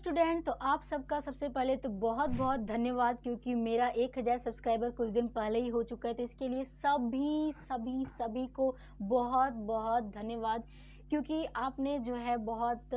Student, तो आप सबका सबसे पहले तो बहुत बहुत धन्यवाद, क्योंकि मेरा 1000 सब्सक्राइबर कुछ दिन पहले ही हो चुका है। तो इसके लिए सभी सभी सभी को बहुत बहुत धन्यवाद, क्योंकि आपने जो है बहुत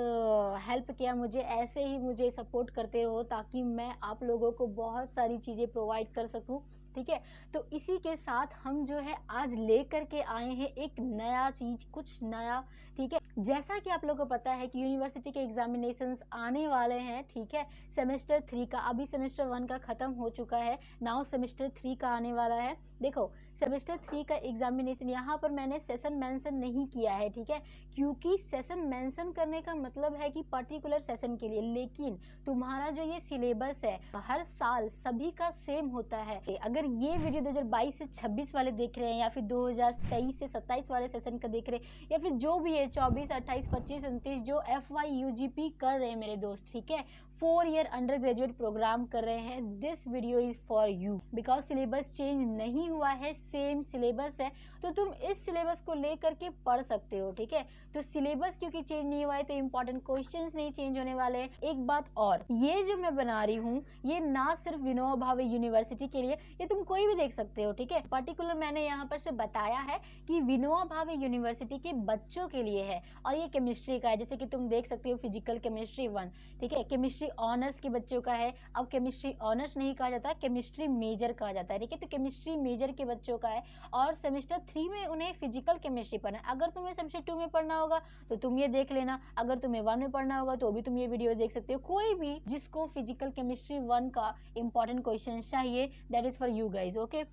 हेल्प किया मुझे। ऐसे ही मुझे सपोर्ट करते रहो ताकि मैं आप लोगों को बहुत सारी चीज़ें प्रोवाइड कर सकूं। ठीक है, तो इसी के साथ हम जो है आज लेकर के आए हैं एक नया चीज़, कुछ नया। ठीक है, जैसा कि आप लोगों को पता है कि यूनिवर्सिटी के एग्जामिनेशंस आने वाले हैं। ठीक है, सेमेस्टर 3 का, अभी सेमेस्टर 1 का ख़त्म हो चुका है, नाउ सेमेस्टर 3 का आने वाला है। देखो, सेमेस्टर 3 का एग्जामिनेशन यहाँ पर मैंने सेशन मेंशन नहीं किया है। ठीक है, क्योंकि सेशन मेंशन करने का मतलब है कि पर्टिकुलर सेशन के लिए, लेकिन तुम्हारा जो ये सिलेबस है हर साल सभी का सेम होता है। अगर ये वीडियो 2022 से 26 वाले देख रहे हैं, या फिर 2023 से 27 वाले सेशन का देख रहे हैं, या फिर जो भी है 24, 28, 25, 29 जो FY UGP कर रहे हैं मेरे दोस्त, ठीक है, 4 ईयर अंडर ग्रेजुएट प्रोग्राम कर रहे हैं, this video is for you. Because syllabus change नहीं हुआ है, सेम सिलेबस है, तो तुम इस सिलेबस को लेकर के पढ़ सकते हो। ठीक है, तो सिलेबस क्योंकि चेंज नहीं हुआ है तो इंपॉर्टेंट क्वेश्चंस नहीं चेंज होने वाले हैं। एक बात और, ये जो मैं बना रही हूँ ये ना सिर्फ विनोबा भावे यूनिवर्सिटी के लिए, ये तुम कोई भी देख सकते हो। ठीक है, पर्टिकुलर मैंने यहाँ पर से बताया है कि विनोबा भावे यूनिवर्सिटी के बच्चों के लिए है, और ये केमिस्ट्री का है। जैसे कि तुम देख सकते हो फिजिकल केमिस्ट्री 1, ठीक है, केमिस्ट्री ऑनर्स के बच्चों का है। अब केमिस्ट्री ऑनर्स नहीं कहा जाता, केमिस्ट्री मेजर कहा जाता है। ठीक है, तो केमिस्ट्री मेजर के बच्चों का है, और सेमेस्टर 3 में उन्हें फिजिकल केमिस्ट्री पढ़ना है। अगर तुम्हें सेमेस्टर 2 में पढ़ना होगा तो तुम ये देख लेना, अगर तुम्हें 1 में पढ़ना होगा तो भी तुम ये वीडियो देख सकते हो। कोई भी जिसको फिजिकल केमिस्ट्री 1 का इंपॉर्टेंट क्वेश्चन चाहिए, that is for you guys. Okay,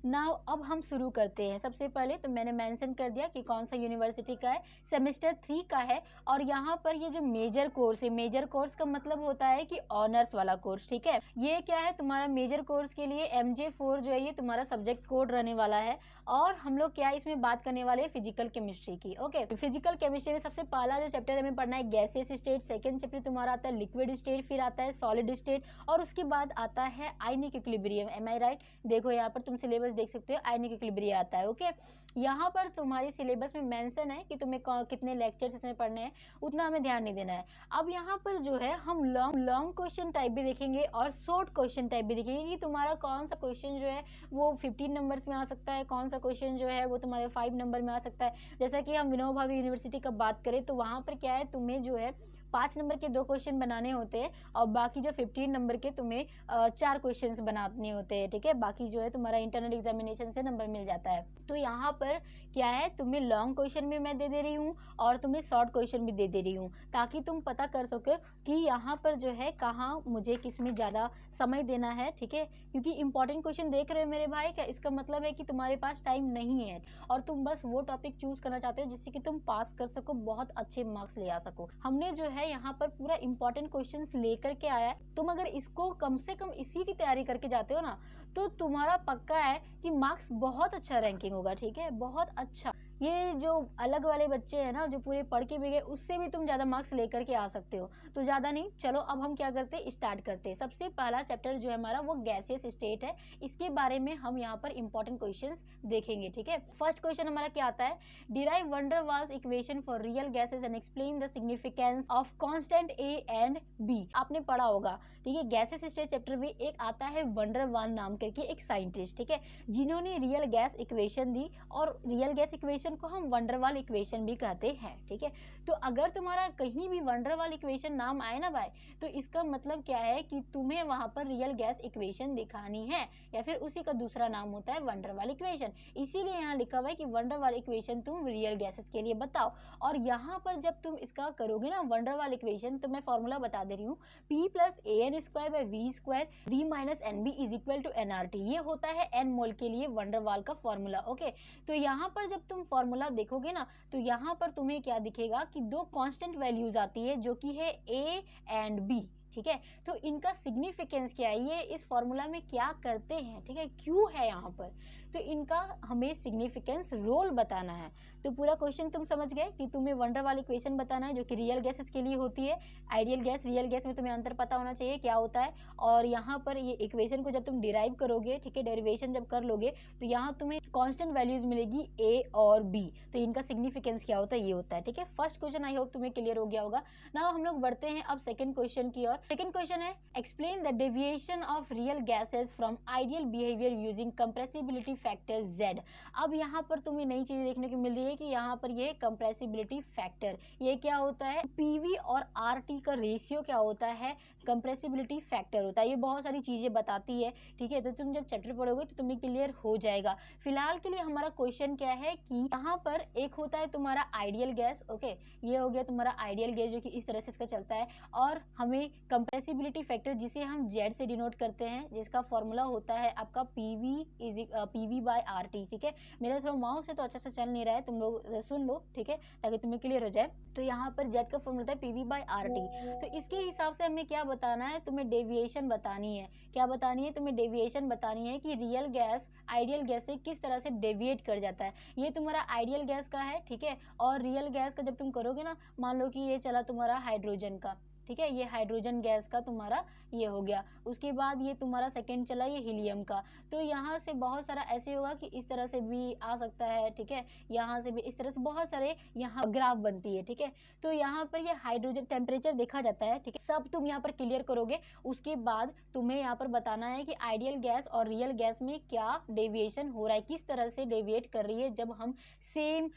now अब हम शुरू करते हैं। सबसे पहले तो मैंने मेंशन कर दिया कि कौन सा यूनिवर्सिटी का है, सेमेस्टर 3 का है। और यहाँ पर ये जो मेजर कोर्स है, मेजर कोर्स का मतलब होता है कि ऑनर्स वाला कोर्स। ठीक है, ये क्या है, तुम्हारा मेजर कोर्स के लिए MJ4 जो है ये तुम्हारा सब्जेक्ट कोड रहने वाला है। और हम लोग क्या इसमें बात करने वाले हैं, फिजिकल केमिस्ट्री की। ओके, फिजिकल केमिस्ट्री में सबसे पहला जो चैप्टर हमें पढ़ना है गैसियस स्टेट, सेकंड चैप्टर तुम्हारा आता है लिक्विड स्टेट, फिर आता है सॉलिड स्टेट, और उसके बाद आता है आयनिक इक्विलिब्रियम। एम आई राइट? देखो यहाँ पर तुम सिलेबस देख सकते हो, आयनिक इक्विलिब्रियम आता है। ओके, यहाँ पर तुम्हारी सिलेबस में मेंशन है कि तुम्हें कितने लेक्चर्स इसमें पढ़ने हैं, उतना हमें ध्यान नहीं देना है। अब यहाँ पर जो है हम लॉन्ग क्वेश्चन टाइप भी देखेंगे और शॉर्ट क्वेश्चन टाइप भी देखेंगे कि तुम्हारा कौन सा क्वेश्चन जो है वो 15 नंबर्स में आ सकता है, कौन सा क्वेश्चन जो है वो तुम्हारे 5 नंबर में आ सकता है। जैसा कि हम विनोबा भावे यूनिवर्सिटी का बात करें तो वहाँ पर क्या है, तुम्हें जो है 5 नंबर के 2 क्वेश्चन बनाने होते हैं, और बाकी जो 15 नंबर के तुम्हें 4 क्वेश्चन बनाने होते हैं। ठीक है, बाकी जो है तुम्हारा इंटरनल एग्जामिनेशन से नंबर मिल जाता है। तो यहाँ पर क्या है, तुम्हें लॉन्ग क्वेश्चन भी मैं दे दे रही हूँ और तुम्हें शॉर्ट क्वेश्चन भी दे दे रही हूँ, ताकि तुम पता कर सको कि यहाँ पर जो है कहाँ मुझे किस में ज़्यादा समय देना है। ठीक है, क्योंकि इंपॉर्टेंट क्वेश्चन देख रहे हो मेरे भाई, क्या इसका मतलब है कि तुम्हारे पास टाइम नहीं है और तुम बस वो टॉपिक चूज करना चाहते हो जिससे कि तुम पास कर सको, बहुत अच्छे मार्क्स ले आ सको। हमने जो है यहाँ पर पूरा इंपॉर्टेंट क्वेश्चंस लेकर के आया है। तुम अगर इसको कम से कम इसी की तैयारी करके जाते हो ना, तो तुम्हारा पक्का है कि मार्क्स बहुत अच्छा रैंकिंग होगा। ठीक है, बहुत अच्छा। ये जो अलग वाले बच्चे हैं ना, जो पूरे पढ़ के भी गए, उससे भी तुम ज्यादा मार्क्स लेकर के आ सकते हो। तो ज्यादा नहीं, चलो अब हम क्या करते हैं, स्टार्ट करते हैं। सबसे पहला चैप्टर जो है हमारा वो गैसियस स्टेट है, इसके बारे में हम यहाँ पर इंपॉर्टेंट क्वेश्चंस देखेंगे। ठीक है, फर्स्ट क्वेश्चन हमारा क्या आता है, derive van der Waals equation for real gases and explain the significance of constant A and B। आपने पढ़ा होगा। ठीक है, गैसेस स्टेट चैप्टर में एक आता है वंडर वाल नाम करके एक साइंटिस्ट, ठीक है, जिन्होंने रियल गैस इक्वेशन दी, और रियल गैस इक्वेशन को हम वंडरवाल इक्वेशन भी कहते हैं। ठीक है, तो अगर तुम्हारा कहीं भी वंडरवाल इक्वेशन नाम आए ना भाई, तो इसका मतलब क्या है कि तुम्हें वहां पर रियल गैस इक्वेशन दिखानी है, या फिर उसी का दूसरा नाम होता है वंडरवाल इक्वेशन। इसीलिए यहाँ लिखा हुआ है कि वंडरवाल इक्वेशन तुम रियल गैसेस के लिए बताओ। और यहाँ पर जब तुम इसका करोगे ना वंडरवाल इक्वेशन, तो मैं फॉर्मूला बता दे रही हूँ, P + AN² / V², V - NB = nRT। ये होता है n मोल के लिए वंडरवाल का फॉर्मूला। ओके, तो यहाँ पर जब तुम फॉर्मूला देखोगे ना, तो यहाँ पर तुम्हें क्या दिखेगा कि 2 कांस्टेंट वैल्यूज आती है, जो कि है A एंड B। ठीक है, तो इनका सिग्निफिकेंस क्या है, ये इस फॉर्मूला में क्या करते हैं, ठीक है, क्यों है यहाँ पर, तो इनका हमें सिग्निफिकेंस रोल बताना है। तो पूरा क्वेश्चन तुम समझ गए कि तुम्हें वंडर वाली इक्वेशन बताना है जो कि रियल गैसेस के लिए होती है। आइडियल गैस, रियल गैस में तुम्हें अंतर पता होना चाहिए क्या होता है। और यहाँ पर ये इक्वेशन को जब तुम डिराइव करोगे, ठीक है, डेरिवेशन जब कर लोगे, तो यहाँ तुम्हें कांस्टेंट वैल्यूज मिलेगी ए और बी। तो इनका सिग्निफिकेंस क्या होता है, ये होता है, ठीक है। फर्स्ट क्वेश्चन आई होप तुम्हें क्लियर हो गया होगा। नाउ हम लोग बढ़ते हैं अब सेकंड क्वेश्चन की ओर। सेकंड क्वेश्चन है explain the deviation of real gases from ideal behaviour using compressibility factor Z। अब यहाँ पर तुम्हें नई चीज देखने को मिल रही है कि यहाँ पर ये कंप्रेसिबिलिटी फैक्टर, ये क्या होता है, PV और RT का रेशियो क्या होता है, कंप्रेसिबिलिटी फैक्टर होता है। ये बहुत सारी चीजें बताती है, ठीक है। तो तुम जब चैप्टर पढ़ोगे तो तुम्हें क्लियर हो जाएगा। फिलहाल के लिए हमारा क्वेश्चन क्या है कि यहाँ पर एक होता है तुम्हारा आइडियल गैस, ओके, ये हो गया तुम्हारा आइडियल गैस जो कि इस तरह से इसका चलता है। और हमें कंप्रेसिबिलिटी फैक्टर जिसे हम Z से डिनोट करते हैं, जिसका फॉर्मूला होता है आपका PV/RT, ठीक है। मेरा थोड़ा माउस है तो अच्छा से चल नहीं रहा है, तुम लोग सुन लो, ठीक है, ताकि तुम्हें क्लियर हो जाए। तो यहाँ पर Z का फॉर्मूला होता है PV/RT। तो इसके हिसाब से हमें क्या बताना है, तुम्हें डेविएशन बतानी है। क्या बतानी है, तुम्हें डेविएशन बतानी है कि रियल गैस आइडियल गैस से किस तरह से डेविएट कर जाता है। ये तुम्हारा आइडियल गैस का है, ठीक है। और रियल गैस का जब तुम करोगे ना, मान लो कि ये चला तुम्हारा हाइड्रोजन का, ठीक है, ये हाइड्रोजन गैस का तुम्हारा ये हो गया। उसके बाद ये तुम्हारा सेकंड चला ये हीलियम का। तो यहाँ से बहुत सारा ऐसे होगा कि इस तरह से भी आ सकता है, ठीक है, यहाँ से भी इस तरह से बहुत सारे यहाँ ग्राफ बनती है, ठीक है। तो यहाँ पर ये हाइड्रोजन टेम्परेचर देखा जाता है, ठीक है। सब तुम यहाँ पर क्लियर करोगे, उसके बाद तुम्हें यहाँ पर बताना है कि आइडियल गैस और रियल गैस में क्या डेविएशन हो रहा है, किस तरह से डेविएट कर रही है जब हम सेम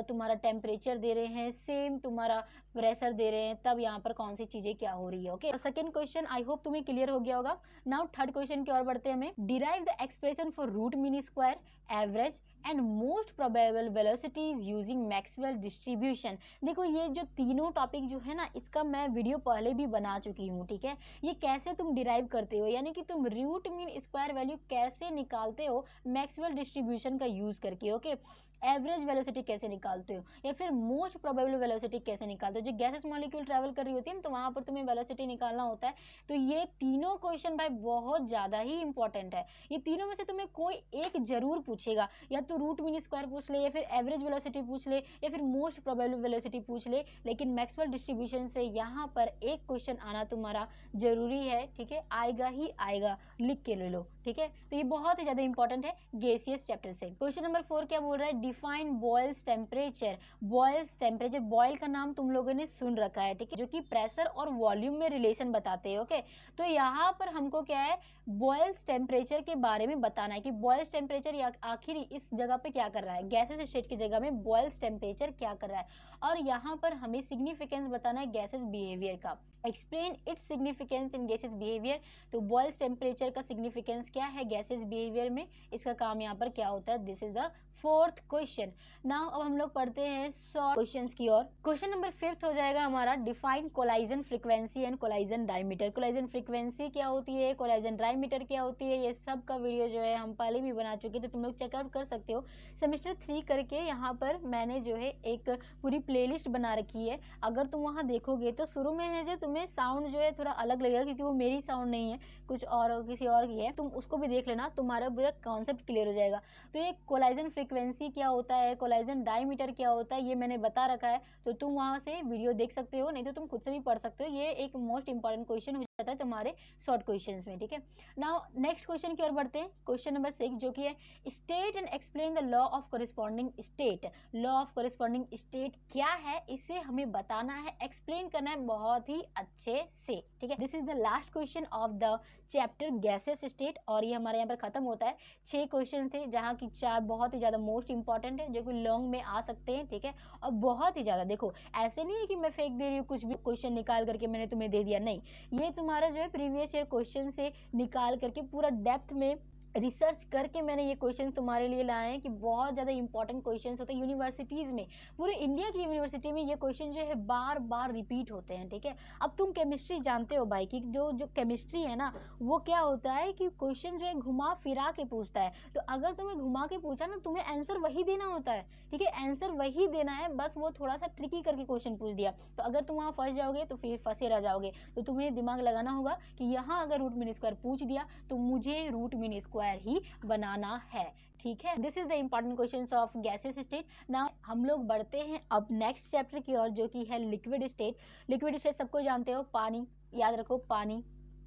तुम्हारा टेम्परेचर दे रहे हैं, सेम तुम्हारा प्रेशर दे रहे हैं, तब यहाँ पर कौन सी चीजें क्या हो रही है, okay. Second question I hope तुम्हें क्लियर हो गया होगा। नाउ थर्ड क्वेश्चन की ओर बढ़ते हैं हमें। Derive the expression for root mean square, average and most probable velocities using Maxwell distribution. देखो ये जो तीनों टॉपिक जो है ना, इसका मैं वीडियो पहले भी बना चुकी हूँ, ठीक है। ये कैसे तुम डिराइव करते हो, यानी कि तुम रूट मीन स्क्वायर वैल्यू कैसे निकालते हो मैक्सवेल डिस्ट्रीब्यूशन का यूज करके, ओके। एवरेज वेलोसिटी कैसे निकालते हो, या फिर मोस्ट प्रोबेबल वेलोसिटी कैसे निकालते हो। जो गैसेस मॉलिक्यूल ट्रैवल कर रही होती है ना, तो वहां पर तुम्हें वेलोसिटी निकालना होता है। तो ये तीनों क्वेश्चन भाई बहुत ज्यादा ही इंपॉर्टेंट है। ये तीनों में से तुम्हें कोई एक जरूर पूछेगा, या तो रूट मीन स्क्वायर पूछ ले, या फिर एवरेज वेलोसिटी पूछ ले, या फिर मोस्ट प्रोबेबल वेलोसिटी पूछ ले। लेकिन मैक्सवेल डिस्ट्रीब्यूशन से यहाँ पर एक क्वेश्चन आना तुम्हारा जरूरी है, ठीक है, आएगा ही आएगा, लिख के ले लो, ठीक है। तो ये बहुत ही ज्यादा इंपॉर्टेंट है गैसियस चैप्टर से। क्वेश्चन नंबर 4 क्या बोल रहा है, define Boyle's temperature. Boyle's temperature, Boyle का नाम तुम लोगों ने सुन रखा है, ठीक है, जो कि प्रेशर और वॉल्यूम में रिलेशन बताते हैं, ओके। तो यहाँ पर हमको क्या है, बॉयल्स टेम्परेचर के बारे में बताना है कि बॉयल्स टेम्परेचर आखिर इस जगह पे क्या कर रहा है, गैसेस स्टेट की जगह में बॉयल्स टेम्परेचर क्या कर रहा है। और यहाँ पर हमें सिग्निफिकेंस बताना है गैसेस बिहेवियर का। एक्सप्लेन इट्स सिग्निफिकेंस इन गैसेस बिहेवियर। तो बॉयल्स टेम्परेचर का सिग्निफिकेंस क्या है गैसेस बिहेवियर में, इसका काम यहाँ पर क्या होता है। This is the fourth question. Now अब हम लोग पढ़ते हैं शॉर्ट क्वेश्चंस की ओर। क्वेश्चन नंबर 5 हो जाएगा हमारा, define collision frequency and collision diameter. Collision frequency क्या होती है, कोलाइजन डायमीटर क्या होती है, ये सब का वीडियो जो है हम पहले भी बना चुके, तो तुम लोग चेकआउट कर सकते हो। सेमेस्टर 3 करके यहाँ पर मैंने जो है एक पूरी प्लेलिस्ट बना रखी है। अगर तुम वहाँ देखोगे तो शुरू में है जो तुम्हें साउंड जो है थोड़ा अलग लगेगा, क्योंकि वो मेरी साउंड नहीं है, कुछ और किसी और की है। तुम उसको भी देख लेना, तुम्हारा पूरा कॉन्सेप्ट क्लियर हो जाएगा। तो ये कोलाइजन फ्रीक्वेंसी क्या होता है, कोलाइजन डायमीटर क्या होता है, ये मैंने बता रखा है। तो तुम वहाँ से वीडियो देख सकते हो, नहीं तो तुम खुद से भी पढ़ सकते हो। ये एक मोस्ट इंपॉर्टेंट क्वेश्चन हो जाता है तुम्हारे शॉर्ट क्वेश्चंस में, ठीक है। नाउ नेक्स्ट क्वेश्चन की ओर बढ़ते हैं। क्वेश्चन नंबर 6 जो कि है state and explain the law of corresponding state. Law of corresponding state क्या है, इसे हमें बताना है, एक्सप्लेन करना है बहुत ही अच्छे से, ठीक है। This is the last question of the chapter gases state, और ये हमारे यहाँ पर खत्म होता है। 6 क्वेश्चन थे, जहाँ की 4 बहुत ही ज्यादा मोस्ट इंपॉर्टेंट है, जो कि लॉन्ग में आ सकते हैं, ठीक है। और बहुत ही ज्यादा, देखो ऐसे नहीं है कि मैं फेंक दे रही हूँ कुछ भी क्वेश्चन निकाल करके मैंने तुम्हें दे दिया, नहीं, ये तुम्हारा जो है प्रीवियस ईयर क्वेश्चन से निकाल करके पूरा डेप्थ में रिसर्च करके मैंने ये क्वेश्चन तुम्हारे लिए लाए हैं कि बहुत ज़्यादा इंपॉर्टेंट क्वेश्चंस होते हैं यूनिवर्सिटीज़ में। पूरे इंडिया की यूनिवर्सिटी में ये क्वेश्चन जो है बार बार रिपीट होते हैं, ठीक है। अब तुम केमिस्ट्री जानते हो भाई कि जो केमिस्ट्री है ना, वो क्या होता है कि क्वेश्चन जो है घुमा फिरा के पूछता है। तो अगर तुम्हें घुमा के पूछा ना, तुम्हें आंसर वही देना होता है, ठीक है, आंसर वही देना है, बस वो थोड़ा सा ट्रिकी करके क्वेश्चन पूछ दिया। तो अगर तुम वहाँ फंस जाओगे तो फिर फंसे रह जाओगे। तो तुम्हें दिमाग लगाना होगा कि यहाँ अगर रूट मीन स्क्वायर पूछ दिया तो मुझे रूट मीन स्क्वायर स्क्वायर ही बनाना है, ठीक है। This is the important questions of gases state. Now हम लोग बढ़ते हैं अब नेक्स्ट चैप्टर की ओर, जो कि है लिक्विड स्टेट। लिक्विड स्टेट सबको जानते हो, पानी, याद रखो पानी,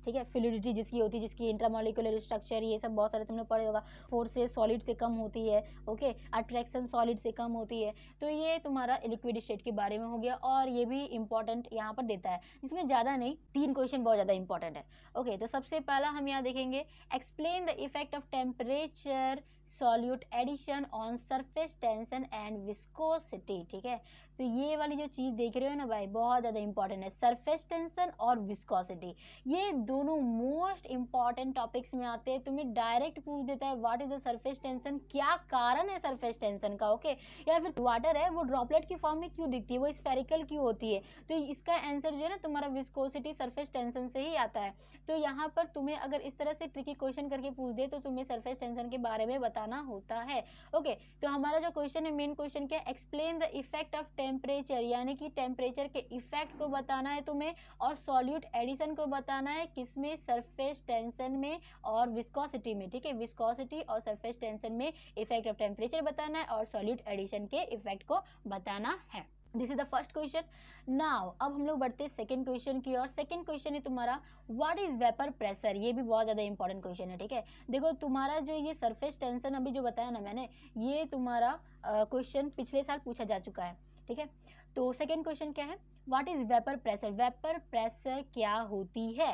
ठीक है। फ्लूइडिटी जिसकी होती है, जिसकी इंट्रामोलिकुलर स्ट्रक्चर, ये सब बहुत सारे तुमने पढ़े होगा। फोर्सेस सॉलिड से कम होती है, ओके। अट्रैक्शन सॉलिड से कम होती है। तो ये तुम्हारा लिक्विड स्टेट के बारे में हो गया, और ये भी इंपॉर्टेंट यहाँ पर देता है, इसमें ज़्यादा नहीं, 3 क्वेश्चन बहुत ज़्यादा इंपॉर्टेंट है, ओके। तो सबसे पहला हम यहाँ देखेंगे, explain the effect of temperature solute addition on surface tension and viscosity, ठीक है। तो ये वाली जो चीज़ देख रहे हो ना भाई, बहुत ज़्यादा इंपॉर्टेंट है, सरफेस टेंशन और विस्कोसिटी। ये दोनों मोस्ट इंपॉर्टेंट टॉपिक्स में आते हैं। तुम्हें डायरेक्ट पूछ देता है what is the surface tension, क्या कारण है सरफेस टेंशन का, ओके। या फिर वाटर है वो ड्रॉपलेट की फॉर्म में क्यों दिखती है, वो स्फेरिकल क्यों होती है। तो इसका आंसर जो है ना तुम्हारा विस्कोसिटी सरफेस टेंशन से ही आता है। तो यहाँ पर तुम्हें अगर इस तरह से ट्रिकी क्वेश्चन करके पूछ दे तो तुम्हें सरफेस टेंशन के बारे में बताना होता है, ओके। तो हमारा जो क्वेश्चन है, मेन क्वेश्चन क्या है, explain the effect of temperature, यानी कि टेम्परेचर के इफेक्ट को बताना है तुम्हें, और सॉल्यूट एडिशन को बताना है, किसमें, सरफेस टेंशन में और विस्कोसिटी में, ठीक है। विस्कोसिटी और सरफेस टेंशन में इफेक्ट ऑफ टेम्परेचर बताना है, और सॉल्यूट एडिशन के इफेक्ट को बताना है। This is the first question. Now अब हम लोग बढ़ते हैं सेकंड क्वेश्चन की ओर। सेकंड क्वेश्चन है तुम्हारा, व्हाट इज वेपर प्रेशर। ये भी बहुत ज़्यादा इंपॉर्टेंट क्वेश्चन है, ठीक है। देखो तुम्हारा जो ये सरफेस टेंशन अभी जो बताया ना मैंने, ये तुम्हारा क्वेश्चन पिछले साल पूछा जा चुका है, ठीक है। तो सेकंड क्वेश्चन क्या है, what is vapour pressure. Vapour pressure क्या होती है।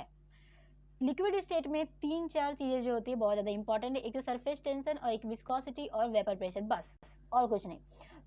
लिक्विड स्टेट में 3-4 चीज़ें जो होती है बहुत ज़्यादा इंपॉर्टेंट है, एक तो सरफेस टेंशन और एक विस्कोसिटी और वेपर प्रेशर, बस और कुछ नहीं।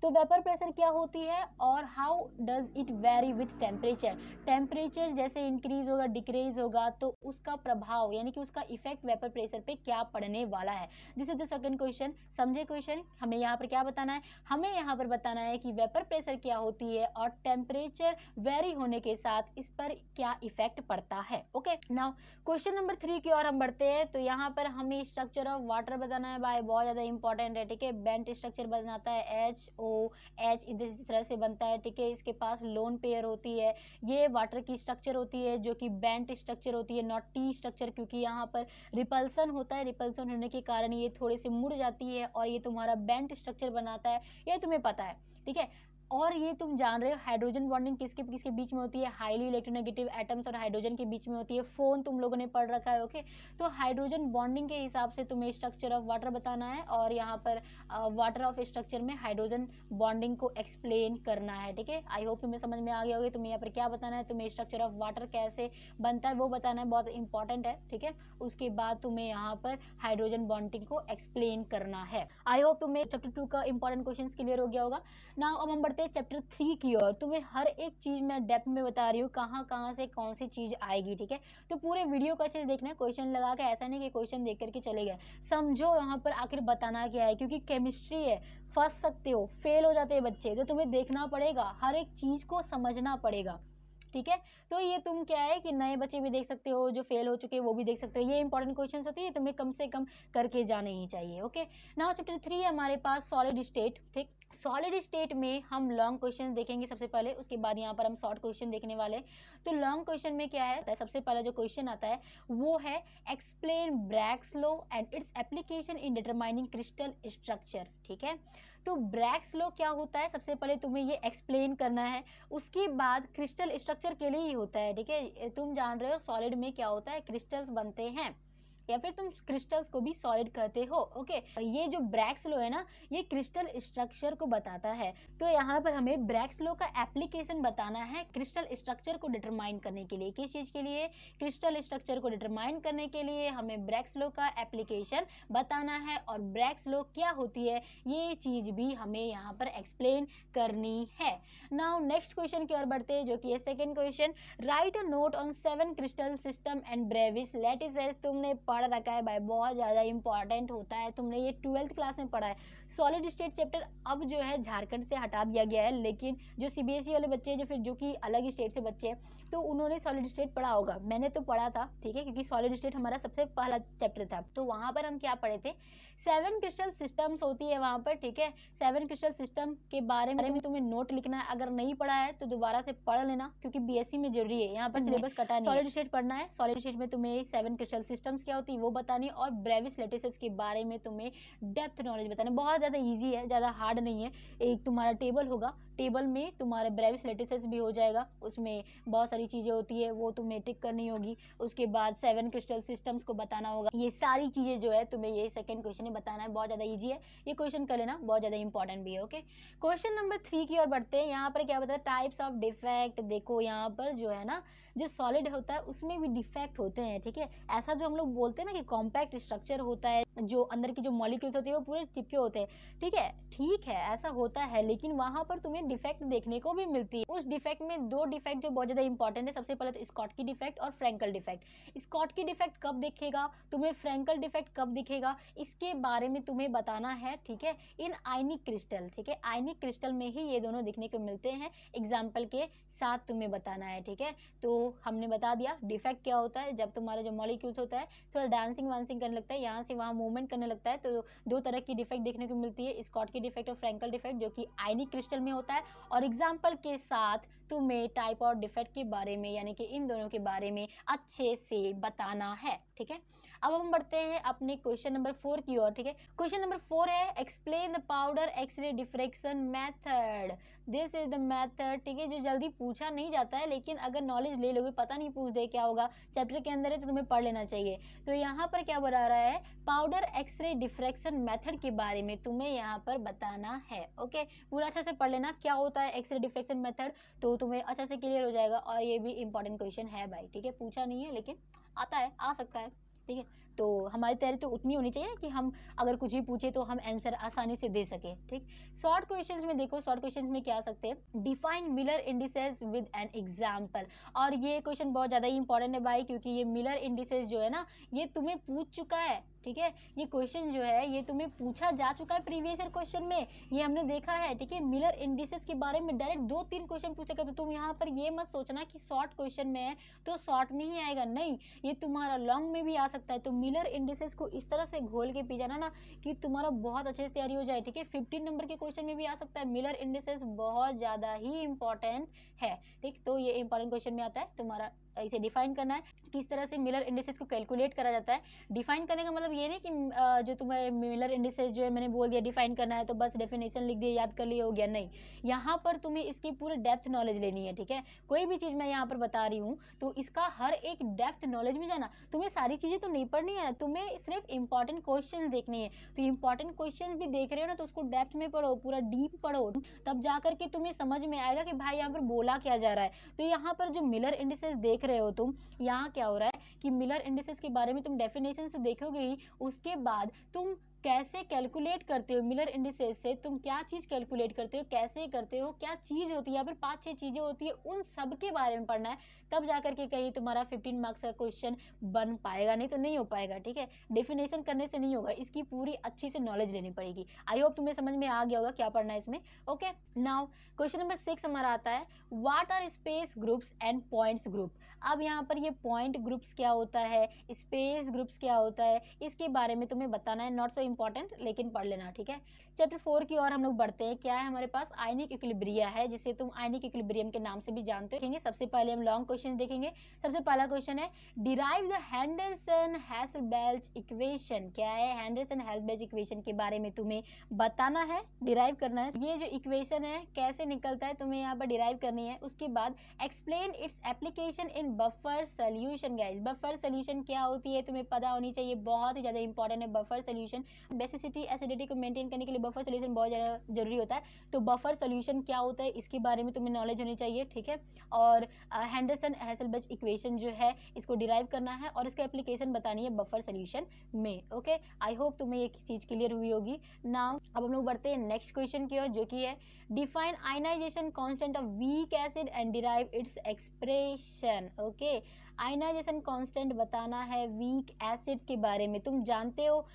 तो वेपर प्रेशर क्या होती है और how does it very with temperature. Temperature जैसे इंक्रीज होगा डिक्रीज होगा तो उसका प्रभाव यानी कि उसका इफेक्ट वेपर प्रेशर पे क्या पड़ने वाला है। This is the second question. समझे क्वेश्चन, हमें यहाँ पर क्या बताना है, हमें यहाँ पर बताना है कि वेपर प्रेशर क्या होती है और टेम्परेचर वेरी होने के साथ इस पर क्या इफेक्ट पड़ता है, ओके। नाउ क्वेश्चन नंबर 3 की ओर हम बढ़ते हैं। तो यहाँ पर हमें स्ट्रक्चर ऑफ वाटर बताना है भाई, बहुत ज़्यादा इंपॉर्टेंट है, ठीक है। बेंट स्ट्रक्चर बनाता है, एच इस तरह से बनता है, ठीक है। इसके पास लोन पेयर होती है, ये वाटर की स्ट्रक्चर होती है जो कि बेंट स्ट्रक्चर होती है, नॉट टी स्ट्रक्चर, क्योंकि यहाँ पर रिपल्सन होता है, रिपल्सन होने के कारण ये थोड़े से मुड़ जाती है और ये तुम्हारा बेंट स्ट्रक्चर बनाता है, ये तुम्हें पता है, ठीक है। और ये तुम जान रहे हो हाइड्रोजन बॉन्डिंग किसके किसके बीच में होती है, हाईली इलेक्ट्रोनेगेटिव एटम्स और हाइड्रोजन के बीच में होती है। फोन तुम लोगों ने पढ़ रखा है, ओके। तो हाइड्रोजन बॉन्डिंग के हिसाब से तुम्हें स्ट्रक्चर ऑफ वाटर बताना है और यहाँ पर वाटर ऑफ स्ट्रक्चर में हाइड्रोजन बॉन्डिंग को एक्सप्लेन करना है, ठीक है। आई होप तुम्हें समझ में आ गया होगा। तुम्हें यहाँ पर क्या बताना है, तुम्हें स्ट्रक्चर ऑफ वाटर कैसे बनता है वो बताना है, बहुत इंपॉर्टेंट है, ठीक है। उसके बाद तुम्हें यहाँ पर हाइड्रोजन बॉन्डिंग को एक्सप्लेन करना है। आई होप तुम्हें चैप्टर 2 का इंपॉर्टेंट क्वेश्चन क्लियर हो गया होगा। नाउ अब हम बढ़ते हैं चैप्टर 3 की ओर। तुम्हें हर एक चीज मैं डेप्थ में बता रही हूँ, कहाँ कहाँ से कौन सी चीज आएगी, ठीक है। तो पूरे वीडियो का चीज देखना है, क्वेश्चन लगा के ऐसा नहीं कि क्वेश्चन देख करके चले गए, समझो यहाँ पर आखिर बताना क्या है, क्योंकि केमिस्ट्री है, फंस सकते हो, फेल हो जाते हैं बच्चे, तो तुम्हें देखना पड़ेगा, हर एक चीज को समझना पड़ेगा, ठीक है। तो ये तुम क्या है कि नए बच्चे भी देख सकते हो, जो फेल हो चुके हैं वो भी देख सकते हो। ये इंपॉर्टेंट क्वेश्चंस होती है, तुम्हें कम से कम करके जाने ही चाहिए, ओके। नाउ चैप्टर 3 है हमारे पास, सॉलिड स्टेट, ठीक। सॉलिड स्टेट में हम लॉन्ग क्वेश्चन देखेंगे सबसे पहले, उसके बाद यहाँ पर हम शॉर्ट क्वेश्चन देखने वाले। तो लॉन्ग क्वेश्चन में क्या है, सबसे पहला जो क्वेश्चन आता है वो है explain Bragg's law and its application in determining crystal structure, ठीक है। तो ब्रैग्स लॉ क्या होता है, सबसे पहले तुम्हें ये एक्सप्लेन करना है, उसके बाद क्रिस्टल स्ट्रक्चर के लिए ही होता है, ठीक है। तुम जान रहे हो सॉलिड में क्या होता है, क्रिस्टल्स बनते हैं, या फिर तुम क्रिस्टल्स को भी सॉलिड कहते हो, ओके। ये जो ब्रैग्स लॉ है ना, ये क्रिस्टल स्ट्रक्चर को बताता है। तो यहाँ पर हमें ब्रैग्स लॉ का एप्लीकेशन बताना है क्रिस्टल स्ट्रक्चर को डिटरमाइन करने के लिए। किस चीज़ के लिए, क्रिस्टल स्ट्रक्चर को डिटरमाइन करने के लिए हमें ब्रैग्स लॉ का एप्लीकेशन बताना है, और ब्रैग्स लॉ क्या होती है ये चीज़ भी हमें यहाँ पर एक्सप्लेन करनी है। नाउ नेक्स्ट क्वेश्चन की ओर बढ़ते हैं, जो कि है second question, right a note on 7 crystal system and Bravais lattices. तुमने पढ़ रखा है भाई, बहुत ज़्यादा इंपॉर्टेंट होता है, तुमने ये 12th क्लास में पढ़ा है। सॉलिड स्टेट चैप्टर अब जो है झारखंड से हटा दिया गया है, लेकिन जो सीबीएसई वाले बच्चे जो फिर जो कि अलग स्टेट से बच्चे हैं, तो उन्होंने सॉलिड स्टेट पढ़ा होगा, मैंने तो पढ़ा था, ठीक है, क्योंकि सॉलिड स्टेट हमारा सबसे पहला चैप्टर था। तो वहाँ पर हम क्या पढ़े थे, 7 क्रिस्टल सिस्टम्स होती है वहाँ पर, ठीक है। 7 क्रिस्टल सिस्टम के बारे में तुम्हें नोट लिखना है, अगर नहीं पढ़ा है तो दोबारा से पढ़ लेना, क्योंकि बीएससी में जरूरी है, यहाँ पर सिलेबस कटा नहीं है। सॉलिड स्टेट पढ़ना है, सॉलिड स्टेट में तुम्हें 7 क्रिस्टल सिस्टम्स क्या होती है वो बतानी है, और ब्रेविस लेटिसेस के बारे में तुम्हें डेप्थ नॉलेज बताना है। बहुत ज़्यादा ईजी है, ज़्यादा हार्ड नहीं है। एक तुम्हारा टेबल होगा, टेबल में तुम्हारा ब्रेविस लेटिसेस भी हो जाएगा, उसमें बहुत सारी चीज़ें होती है वो तुम्हें टिक करनी होगी। उसके बाद 7 क्रिस्टल सिस्टम्स को बताना होगा। ये सारी चीज़ें जो है तुम्हें ये सेकंड क्वेश्चन में बताना है। बहुत ज़्यादा ईजी है, ये क्वेश्चन कर लेना, बहुत ज़्यादा इंपॉर्टेंट भी है। ओके, क्वेश्चन नंबर 3 की ओर बढ़ते हैं। यहाँ पर क्या बताया, टाइप्स ऑफ डिफेक्ट। देखो यहाँ पर जो है ना, जो सॉलिड होता है उसमें भी डिफेक्ट होते हैं, ठीक है। ऐसा जो हम लोग बोलते हैं ना कि कॉम्पैक्ट स्ट्रक्चर होता है, जो अंदर की जो मॉलिक्यूल्स होती है वो पूरे चिपके होते हैं, ठीक है ऐसा होता है, लेकिन वहां पर तुम्हें डिफेक्ट देखने को भी मिलती है। उस डिफेक्ट में दो डिफेक्ट जो बहुत ज्यादा इंपॉर्टेंट है, सबसे पहले तो स्कॉटकी डिफेक्ट और फ्रैंकल डिफेक्ट। स्कॉटकी डिफेक्ट कब दिखेगा, तुम्हें फ्रैंकल डिफेक्ट कब दिखेगा, इसके बारे में तुम्हें बताना है, ठीक है, इन आयनिक क्रिस्टल, ठीक है। आयनिक क्रिस्टल में ही ये दोनों दिखने को मिलते हैं, एग्जाम्पल के साथ तुम्हें बताना है, ठीक है। तो हमने बता दिया डिफेक्ट क्या होता है, जब तुम्हारा जो मॉलिक्यूल्स होता है थोड़ा डांसिंग वांसिंग करने लगता है, यहाँ से वहाँ मूवमेंट करने लगता है, तो दो तरह की डिफेक्ट देखने को मिलती है, स्कॉटकी डिफेक्ट और फ्रैंकल डिफेक्ट, जो कि आयनिक क्रिस्टल में होता है। और एग्जाम्पल के साथ तुम्हें टाइप और डिफेक्ट के बारे में, यानी कि इन दोनों के बारे में अच्छे से बताना है, ठीक है। अब हम बढ़ते हैं अपने क्वेश्चन नंबर 4 की ओर, ठीक है। क्वेश्चन नंबर 4 है, explain the powder X ray diffraction method. This is the method, ठीक है, जो जल्दी पूछा नहीं जाता है, लेकिन अगर नॉलेज ले लोगे, पता नहीं पूछ दे क्या होगा, चैप्टर के अंदर है तो तुम्हें पढ़ लेना चाहिए। तो यहाँ पर क्या बता रहा है, पाउडर एक्सरे डिफ्रेक्शन मेथड के बारे में तुम्हें यहाँ पर बताना है। ओके, पूरा अच्छे से पढ़ लेना क्या होता है एक्सरे डिफ्रेक्शन मेथड, तो तुम्हें अच्छे से क्लियर हो जाएगा। और ये भी इंपॉर्टेंट क्वेश्चन है भाई, ठीक है, पूछा नहीं है लेकिन आता है, आ सकता है, ठीक है। तो हमारी तैयारी तो उतनी होनी चाहिए कि हम अगर कुछ भी पूछे तो हम आंसर आसानी से दे सके, ठीक। शॉर्ट क्वेश्चंस में देखो, शॉर्ट क्वेश्चंस में क्या आ सकते हैं, define Miller indices with an example. और ये क्वेश्चन बहुत ज़्यादा ही इंपॉर्टेंट है भाई, क्योंकि ये मिलर इंडिसेस जो है ना, ये तुम्हें पूछ चुका है, ठीक है। ये क्वेश्चन जो है ये तुम्हें पूछा जा चुका है प्रीवियस ईयर क्वेश्चन में, ये हमने देखा है, ठीक है। मिलर इंडिसेस के बारे में डायरेक्ट 2-3 क्वेश्चन पूछेगा, तो तुम यहाँ पर ये मत सोचना कि शॉर्ट क्वेश्चन में है तो शॉर्ट में ही आएगा, नहीं, ये तुम्हारा लॉन्ग में भी आ सकता है। तो मिलर इंडिसेस को इस तरह से घोल के पी जाना ना कि तुम्हारा बहुत अच्छे से तैयारी हो जाए, ठीक है। 15 नंबर के क्वेश्चन में भी आ सकता है। मिलर इंडिसेस बहुत ज़्यादा ही इंपॉर्टेंट है, ठीक। तो ये इंपॉर्टेंट क्वेश्चन में आता है, तुम्हारा इसे डिफाइन करना है किस तरह से मिलर इंडिसेस को कैलकुलेट करा जाता है। डिफाइन करने का मतलब ये नहीं कि जो तुम्हारे मिलर इंडिसेस जो है मैंने बोल दिया डिफाइन करना है तो बस डेफिनेशन लिख दिया याद कर लिया हो गया, नहीं, यहाँ पर तुम्हें इसकी पूरे डेप्थ नॉलेज लेनी है, ठीक है। कोई भी चीज़ मैं यहाँ पर बता रही हूँ तो इसका हर एक डेप्थ नॉलेज में जाना, तुम्हें सारी चीज़ें तो नहीं पढ़नी है, तुम्हें सिर्फ इंपॉर्टेंट क्वेश्चन देखनी है। तो इंपॉर्टेंट क्वेश्चन भी देख रहे हो ना, तो उसको डेप्थ में पढ़ो, पूरा डीप पढ़ो, तब जा करके तुम्हें समझ में आएगा कि भाई यहाँ पर बोला क्या जा रहा है। तो यहाँ पर जो मिलर इंडिसेस देख रहे हो तुम, यहाँ क्या हो रहा है कि मिलर इंडिसेस के बारे में तुम डेफिनेशन तो देखोगे ही, उसके बाद तुम कैसे कैलकुलेट करते हो मिलर इंडिसेस से, तुम क्या चीज़ कैलकुलेट करते हो, कैसे करते हो, क्या चीज़ होती है, यहाँ पर 5-6 चीज़ें होती है, उन सब के बारे में पढ़ना है, तब जा करके कहीं तुम्हारा 15 मार्क्स का क्वेश्चन बन पाएगा, नहीं तो नहीं हो पाएगा, ठीक है। डेफिनेशन करने से नहीं होगा, इसकी पूरी अच्छी से नॉलेज लेनी पड़ेगी। आई होप तुम्हें समझ में आ गया होगा क्या पढ़ना है इसमें। ओके, नाउ क्वेश्चन नंबर 6 हमारा आता है, what are space groups and points group. अब यहाँ पर ये पॉइंट ग्रुप्स क्या होता है, स्पेस ग्रुप्स क्या होता है, इसके बारे में तुम्हें बताना है, नॉट सो इम्पॉर्टेंट लेकिन पढ़ लेना, ठीक है। चैप्टर 4 की ओर हम लोग बढ़ते हैं। क्या है हमारे पास, आयनिक इक्विलिब्रिया है, जिसे तुम आयनिक इक्विलिब्रियम के नाम से भी जानते हो। देखेंगे सबसे पहले हम लॉन्ग क्वेश्चन देखेंगे। सबसे पहला क्वेश्चन है, डिराइव द हेंडरसन-हाल्सबैच इक्वेशन। क्या है, हेंडरसन-हाल्सबैच इक्वेशन के बारे में तुम्हें बताना है, डिराइव करना है। ये जो इक्वेशन है कैसे निकलता है तुम्हें यहाँ पर डिराइव करनी है। उसके बाद explain its application in buffer solution. Guys, buffer solution क्या होती है तुम्हें पता होनी चाहिए, बहुत ही ज़्यादा इंपॉर्टेंट है बफर सोल्यूशन। बेसिसिटी एसिडिटी को मेंटेन करने के लिए बफर सोल्यूशन बहुत ज़्यादा जरूरी होता है। तो बफर सोल्यूशन क्या होता है इसके बारे में तुम्हें नॉलेज होनी चाहिए, ठीक है। और हेंडरसन-हाल्सबैच इक्वेशन जो है इसको डिराइव करना है और इसका एप्लीकेशन बतानी है बफर सोल्यूशन में। ओके, आई होप तुम्हें ये चीज़ क्लियर हुई होगी। नाउ अब हम लोग बढ़ते हैं नेक्स्ट क्वेश्चन की ओर, जो कि है define ionisation constant of weak acid and derive its expression. Okay, ionisation constant बताना है वीक एसिड्स के बारे में। तुम जानते हो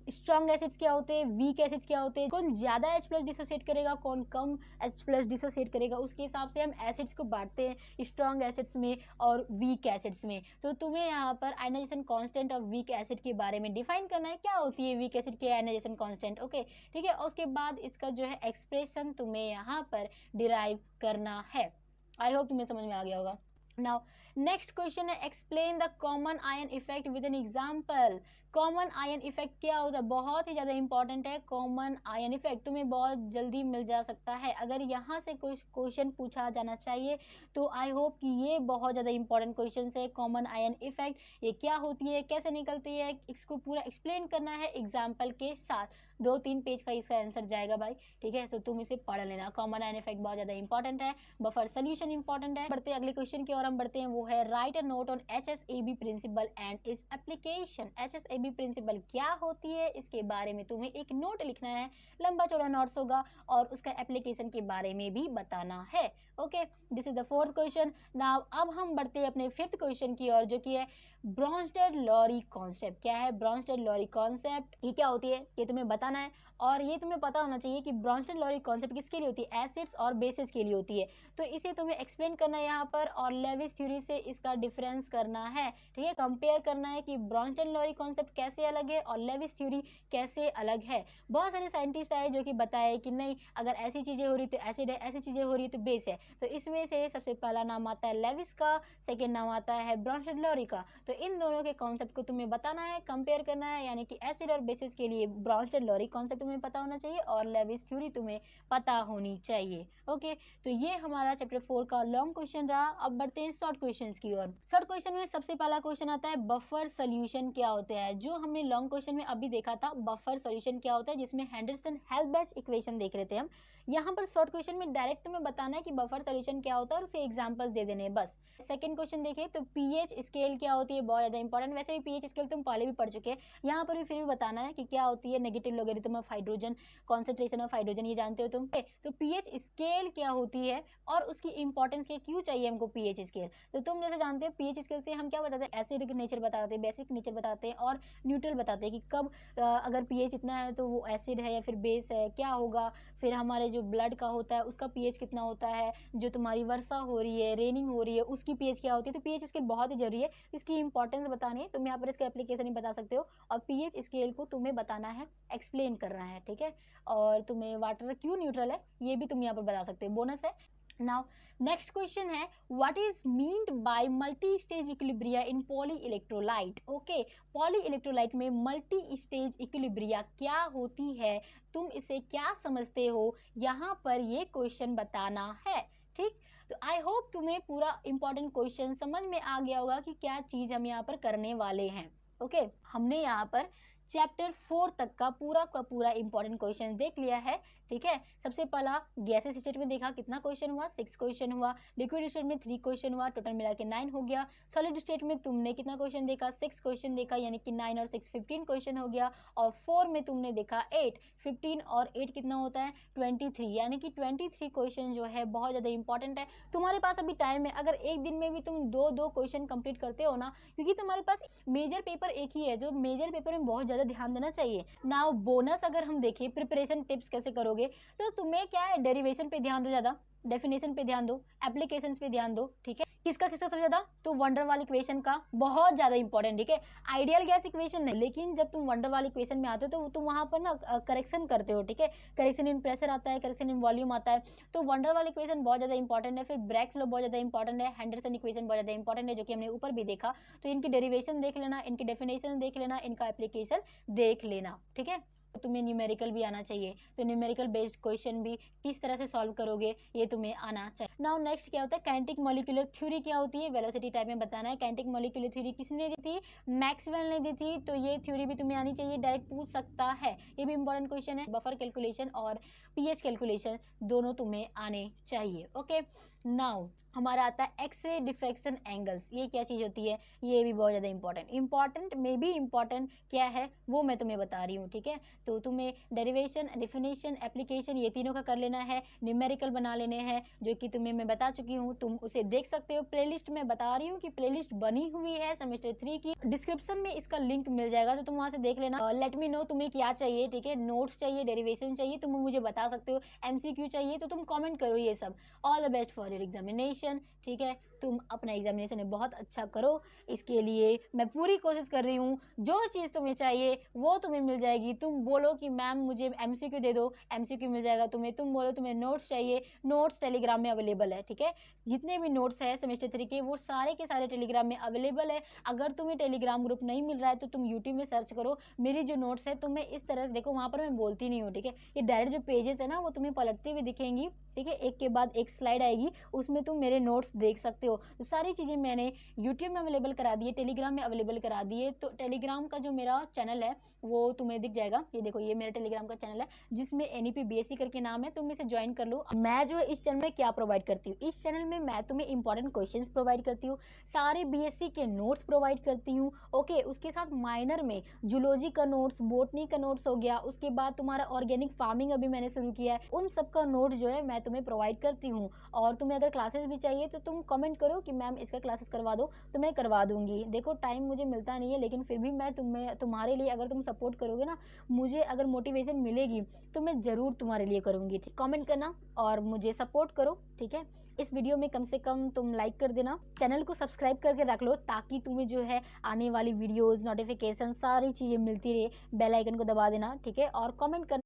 स्ट्रॉन्ग एसिड्स क्या होते हैं, वीक एसिड्स क्या होते हैं, कौन ज़्यादा H+ डिसोसिएट करेगा, कौन कम H+ डिसोसिएट करेगा, उसके हिसाब से हम एसिड्स को बांटते हैं स्ट्रॉन्ग एसिड्स में और वीक एसिड्स में। तो तुम्हें यहाँ पर ionisation constant of weak acid के बारे में डिफाइन करना है, क्या होती है वीक एसिड की आयनाइजेशन कांस्टेंट। ओके, ठीक है। और उसके बाद इसका जो है एक्सप्रेशन तुम्हें यहाँ पर डिराइव करना है। आई होप तुम्हें समझ में आ गया होगा। नाउ नेक्स्ट क्वेश्चन है explain the common ion effect with an example. Common ion effect क्या होता है, बहुत ही ज़्यादा इंपॉर्टेंट है। कॉमन आयन इफेक्ट तुम्हें बहुत जल्दी मिल जा सकता है, अगर यहाँ से कुछ क्वेश्चन पूछा जाना चाहिए तो आई होप कि ये बहुत ज़्यादा इंपॉर्टेंट क्वेश्चन है। कॉमन आयन इफेक्ट ये क्या होती है, कैसे निकलती है, इसको पूरा एक्सप्लेन करना है एग्जाम्पल के साथ। 2-3 पेज का इसका आंसर जाएगा भाई, ठीक है, तो तुम इसे पढ़ लेना। कॉमन आयन इफेक्ट बहुत ज़्यादा इंपॉर्टेंट है, बफर सोल्यूशन इंपॉर्टेंट है। बढ़ते अगले क्वेश्चन की ओर हम बढ़ते हैं, वो है write a note on HSAB principle and its application. HSAB principle क्या होती है, इसके बारे में तुम्हें एक नोट लिखना है, लंबा चौड़ा नोट्स होगा, और उसका एप्लीकेशन के बारे में भी बताना है। Okay, this is the fourth question. Now अब हम बढ़ते हैं अपने फिफ्थ क्वेश्चन की ओर, जो कि है ब्रोंस्टेड-लॉरी कॉन्सेप्ट। क्या है ब्रोंस्टेड-लॉरी कॉन्सेप्ट, ये क्या होती है, ये तुम्हें बताना है। और ये तुम्हें पता होना चाहिए कि ब्रोंस्टेड-लॉरी कॉन्सेप्ट किसके लिए होती है, एसिड्स और बेसिस के लिए होती है। तो इसे तुम्हें एक्सप्लेन करना है यहाँ पर, और लेविस थ्योरी से इसका डिफरेंस करना है, ठीक है, कंपेयर करना है कि ब्रोंस्टेड-लॉरी कॉन्सेप्ट कैसे अलग है और लेविस थ्योरी कैसे अलग है। बहुत सारे साइंटिस्ट आए जो कि बताए कि नहीं, अगर ऐसी चीज़ें हो रही तो एसिड है, ऐसी चीज़ें हो रही तो बेस है। तो इसमें से सबसे पहला नाम आता है लेविस का, सेकेंड नाम आता है ब्रोंस्टेड-लॉरी का। तो इन दोनों के कॉन्सेप्ट को तुम्हें बताना है, कंपेयर करना है, यानी कि एसिड और बेसिस के लिए ब्रोंस्टेड-लॉरी कॉन्सेप्ट तुम्हें पता होना चाहिए और लेविस थ्योरी तुम्हें पता होनी चाहिए। ओके, तो ये हमारा चैप्टर 4 का लॉन्ग क्वेश्चन रहा। अब बढ़ते हैं शॉर्ट क्वेश्चंस की ओर। शॉर्ट क्वेश्चन में सबसे पहला क्वेश्चन आता है बफर सोल्यूशन क्या होता है। जो हमने लॉन्ग क्वेश्चन में अभी देखा था बफर सोल्यूशन क्या होता है, जिसमें हेंडरसन-हेल्बैच इक्वेशन देख रहे थे हम। यहाँ पर शॉर्ट क्वेश्चन में डायरेक्ट तुम्हें बताना है कि बफर सोल्यूशन क्या होता है और उसे एग्जांपल्स दे देने हैं बस। सेकंड क्वेश्चन देखिए तो पीएच स्केल क्या होती है, बहुत ज़्यादा इंपॉर्टेंट। वैसे भी पीएच स्केल तुम पहले भी पढ़ चुके हैं, यहाँ पर भी फिर भी बताना है कि क्या होती है negative logarithm of hydrogen, concentration of hydrogen, ये जानते हो तुम। तो पीएच स्केल क्या होती है और उसकी इंपॉर्टेंस क्या, क्यों चाहिए हमको पीएच स्केल। तो तुम जैसे जानते हो पीएच स्केल से हम क्या बताते हैं, एसिडिक नेचर बताते हैं, बेसिक नेचर बताते हैं और न्यूट्रल बताते हैं कि कब अगर पीएच इतना है तो वो एसिड है या फिर बेस है, क्या होगा। फिर हमारे जो ब्लड का होता है उसका पीएच कितना होता है, जो तुम्हारी वर्षा हो रही है, रेनिंग हो रही है, उसकी पीएच क्या होती है। तो पीएच स्केल बहुत ही जरूरी है, इसकी इंपॉर्टेंस बतानी है। तुम यहाँ पर इसका एप्लीकेशन ही बता सकते हो और पीएच स्केल को तुम्हें बताना है, एक्सप्लेन करना है, ठीक है। और तुम्हें वाटर क्यों न्यूट्रल है ये भी तुम यहाँ पर बता सकते हो, बोनस है। नाउ नेक्स्ट क्वेश्चन है what is meant by multi stage equilibria in poly electrolyte. Okay, poly electrolyte में मल्टी स्टेज इक्विलिब्रिया क्या होती है, तुम इसे क्या समझते हो, यहाँ पर ये क्वेश्चन बताना है, ठीक। तो आई होप तुम्हें पूरा इंपॉर्टेंट क्वेश्चन समझ में आ गया होगा कि क्या चीज हम यहाँ पर करने वाले हैं। ओके, हमने यहाँ पर चैप्टर 4 तक का पूरा इंपॉर्टेंट क्वेश्चन देख लिया है, ठीक है। सबसे पहला गैसेस स्टेट में देखा कितना क्वेश्चन हुआ, 6 क्वेश्चन हुआ। लिक्विड स्टेट में 3 क्वेश्चन हुआ, टोटल मिला के 9 हो गया। सॉलिड स्टेट में तुमने कितना क्वेश्चन देखा, 6 क्वेश्चन देखा, यानी कि 9 और 6 15 क्वेश्चन हो गया। और 4 में तुमने देखा 8, 15 और 8 कितना होता है 23, यानी कि 23 क्वेश्चन जो है बहुत ज़्यादा इंपॉर्टेंट है। तुम्हारे पास अभी टाइम है, अगर एक दिन में भी तुम 2-2 क्वेश्चन कंप्लीट करते हो ना, क्योंकि तुम्हारे पास मेजर पेपर एक ही है, जो मेजर पेपर में बहुत ज़्यादा ध्यान देना चाहिए। नाउ बोनस अगर हम देखें प्रिपरेशन टिप्स कैसे करोगे, तो तुम्हें क्या है डेरिवेशन पे ध्यान दो, ज़्यादा डेफिनेशन पे ध्यान दो, एप्लीकेशंस पे ध्यान दो, ठीक है। किसका किसका सबसे ज़्यादा, तो वंडर वाल इक्वेशन का बहुत ज़्यादा इंपॉर्टेंट, ठीक है। आइडियल गैस इक्वेशन नहीं, लेकिन जब तुम वंडर वाल इक्वेशन में आते हो तो तुम वहाँ पर ना करेक्शन करते हो, ठीक है। करेक्शन इन प्रेशर आता है, करेक्शन इन वॉल्यूम आता है, तो वंडर वाल इक्वेशन बहुत ज़्यादा इंपॉर्टेंट है। फिर ब्रैग्स लॉ बहुत ज़्यादा इंपॉर्टेंट है, हेंडरसन इक्वेशन बहुत ज़्यादा इंपॉर्टेंट है, जो कि हमने ऊपर भी देखा। तो इनकी डेरिवेशन देख लेना, इनकी डेफिनेशन देख लेना, इनका एप्लीकेशन देख लेना, ठीक है। तुम्हें न्यूमेरिकल भी आना चाहिए, तो न्यूमेरिकल बेस्ड क्वेश्चन भी किस तरह से सॉल्व करोगे ये तुम्हें आना चाहिए। नाउ नेक्स्ट क्या होता है काइनेटिक मॉलिक्यूलर थ्योरी क्या होती है, वेलोसिटी टाइप में बताना है। काइनेटिक मॉलिक्यूलर थ्योरी किसने दी थी, मैक्सवेल ने दी थी, तो ये थ्योरी भी तुम्हें आनी चाहिए, डायरेक्ट पूछ सकता है, ये भी इंपॉर्टेंट क्वेश्चन है। बफर कैलकुलेशन और पीएच कैलकुलेशन दोनों तुम्हें आने चाहिए। ओके, नाउ हमारा आता है एक्सरे डिफ्रैक्शन एंगल्स, ये क्या चीज़ होती है, ये भी बहुत ज़्यादा इंपॉर्टेंट में भी इंपॉर्टेंट क्या है वो मैं तुम्हें बता रही हूँ, ठीक है। तो तुम्हें डेरिवेशन, डेफिनेशन, एप्लीकेशन ये तीनों का कर लेना है, न्यूमेरिकल बना लेने हैं, जो कि तुम्हें मैं बता चुकी हूँ, तुम उसे देख सकते हो। प्लेलिस्ट में बता रही हूँ कि प्लेलिस्ट बनी हुई है सेमेस्टर 3 की, डिस्क्रिप्शन में इसका लिंक मिल जाएगा, तो तुम वहाँ से देख लेना। लेट मी नो तुम्हें क्या चाहिए, ठीक है, नोट्स चाहिए, डेरिवेशन चाहिए, तुम मुझे बता सकते हो, MCQ चाहिए तो तुम कॉमेंट करो ये सब। All the best for year examination, ठीक है। तुम अपना एग्जामिनेशन में बहुत अच्छा करो, इसके लिए मैं पूरी कोशिश कर रही हूँ। जो चीज़ तुम्हें चाहिए वो तुम्हें मिल जाएगी। तुम बोलो कि मैम मुझे एमसीक्यू दे दो, एमसीक्यू मिल जाएगा तुम्हें। तुम बोलो तुम्हें नोट्स चाहिए, नोट्स टेलीग्राम में अवेलेबल है, ठीक है। जितने भी नोट्स है सेमेस्टर 3 के वो सारे के सारे टेलीग्राम में अवेलेबल है। अगर तुम्हें टेलीग्राम ग्रुप नहीं मिल रहा है तो तुम यूट्यूब में सर्च करो, मेरी जो नोट्स है तुम्हें इस तरह से देखो, वहाँ पर मैं बोलती नहीं हूँ, ठीक है। ये डायरेक्ट जो पेजेस है ना वो तुम्हें पलटती हुई दिखेंगी, ठीक है। एक के बाद एक स्लाइड आएगी, उसमें तुम मेरे नोट्स देख सकते हो। तो सारी चीज़ें मैंने यूट्यूब में अवेलेबल करा दी है, टेलीग्राम में अवेलेबल करा दी है। तो टेलीग्राम का जो मेरा चैनल है वो तुम्हें दिख जाएगा, ये देखो ये मेरा टेलीग्राम का चैनल है जिसमें एनईपी बीएससी करके नाम है, तुम इसे ज्वाइन कर लो। मैं जो है इस चैनल में क्या प्रोवाइड करती हूँ, इस चैनल में मैं तुम्हें इंपॉर्टेंट क्वेश्चंस प्रोवाइड करती हूँ, सारे बीएससी के नोट्स प्रोवाइड करती हूँ, ओके। उसके साथ माइनर में जूलॉजी का नोट्स, बोटनी का नोट्स हो गया, उसके बाद तुम्हारा ऑर्गेनिक फार्मिंग अभी मैंने शुरू किया है, उन सब का नोट्स जो है मैं तुम्हें प्रोवाइड करती हूँ। और तुम्हें अगर क्लासेस भी चाहिए तो तुम कमेंट करो कि मैम इसका क्लासेस करवा दो, तो मैं करवा दूंगी। देखो टाइम मुझे मिलता नहीं है, लेकिन फिर भी मैं तुम्हारे लिए अगर तुम सपोर्ट करोगे ना, मुझे अगर मोटिवेशन मिलेगी तो मैं ज़रूर तुम्हारे लिए करूँगी। ठीक, कमेंट करना और मुझे सपोर्ट करो, ठीक है। इस वीडियो में कम से कम तुम लाइक कर देना, चैनल को सब्सक्राइब करके रख लो ताकि तुम्हें जो है आने वाली वीडियोस, नोटिफिकेशन, सारी चीज़ें मिलती रहे। बेल आइकन को दबा देना, ठीक है। और कमेंट करना।